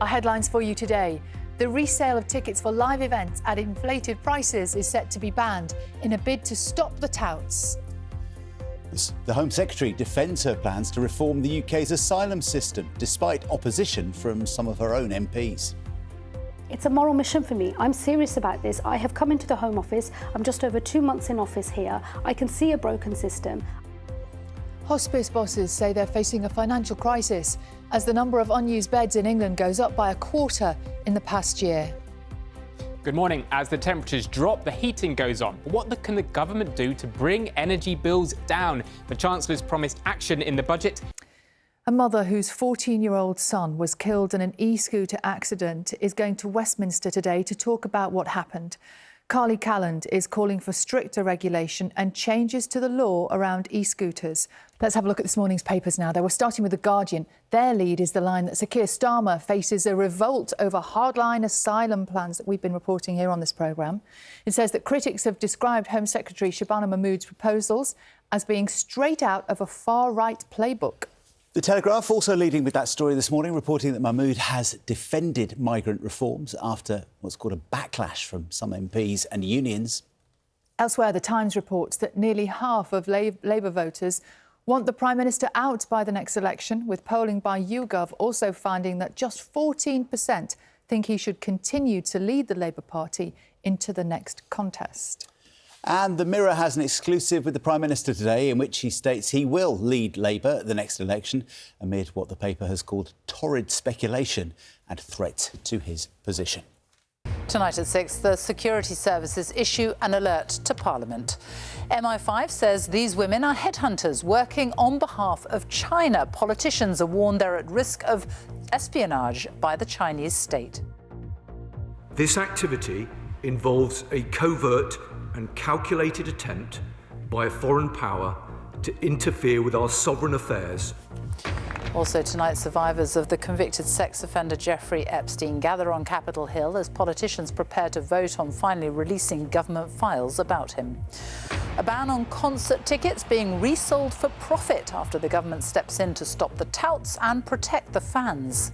Our headlines for you today. The resale of tickets for live events at inflated prices is set to be banned in a bid to stop the touts. The Home Secretary defends her plans to reform the UK's asylum system, despite opposition from some of her own MPs. It's a moral mission for me. I'm serious about this. I have come into the Home Office. I'm just over 2 months in office here. I can see a broken system. Hospice bosses say they're facing a financial crisis as the number of unused beds in England goes up by a quarter in the past year. Good morning. As the temperatures drop, the heating goes on. But what can the government do to bring energy bills down? The Chancellor's promised action in the budget. A mother whose 14-year-old son was killed in an e-scooter accident is going to Westminster today to talk about what happened. Carly Calland is calling for stricter regulation and changes to the law around e-scooters. Let's have a look at this morning's papers now. We're starting with The Guardian. Their lead is the line that Sir Keir Starmer faces a revolt over hardline asylum plans that we've been reporting here on this programme. It says that critics have described Home Secretary Shabana Mahmood's proposals as being straight out of a far-right playbook. The Telegraph also leading with that story this morning, reporting that Mahmood has defended migrant reforms after what's called a backlash from some MPs and unions. Elsewhere, The Times reports that nearly half of Labour voters want the Prime Minister out by the next election, with polling by YouGov also finding that just 14% think he should continue to lead the Labour Party into the next contest. And the Mirror has an exclusive with the Prime Minister today in which he states he will lead Labour at the next election amid what the paper has called torrid speculation and threats to his position. Tonight at 6, the security services issue an alert to Parliament. MI5 says these women are headhunters working on behalf of China. Politicians are warned they're at risk of espionage by the Chinese state. This activity involves a covert and calculated attempt by a foreign power to interfere with our sovereign affairs. Also tonight, survivors of the convicted sex offender Jeffrey Epstein gather on Capitol Hill as politicians prepare to vote on finally releasing government files about him. A ban on concert tickets being resold for profit after the government steps in to stop the touts and protect the fans.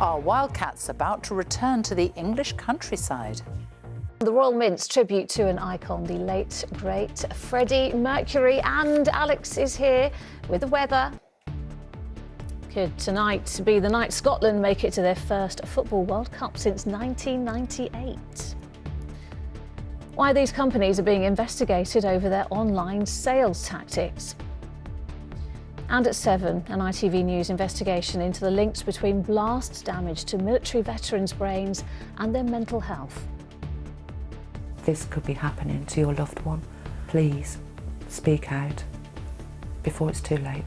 Are wildcats about to return to the English countryside? The Royal Mint's tribute to an icon, the late, great Freddie Mercury. And Alex is here with the weather. Could tonight be the night Scotland make it to their first Football World Cup since 1998? Why these companies are being investigated over their online sales tactics. And at 7, an ITV News investigation into the links between blast damage to military veterans' brains and their mental health. This could be happening to your loved one. Please speak out before it's too late.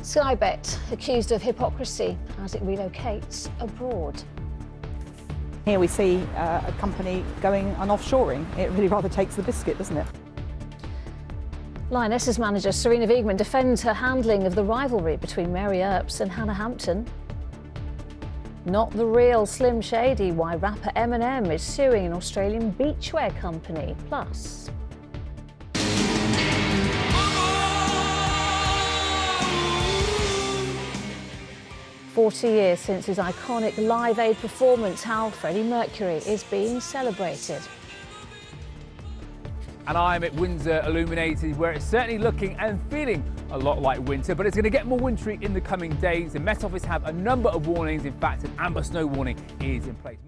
SkyBet accused of hypocrisy as it relocates abroad. Here we see a company going on offshoring. It really rather takes the biscuit, doesn't it? Lionesses manager Serena Wiegman defends her handling of the rivalry between Mary Earps and Hannah Hampton. Not the real Slim Shady, why rapper Eminem is suing an Australian beachwear company. Plus, 40 years since his iconic Live Aid performance, how Freddie Mercury is being celebrated. And I'm at Windsor Illuminated, where it's certainly looking and feeling a lot like winter, but it's going to get more wintry in the coming days. The Met Office have a number of warnings. In fact, an amber snow warning is in place.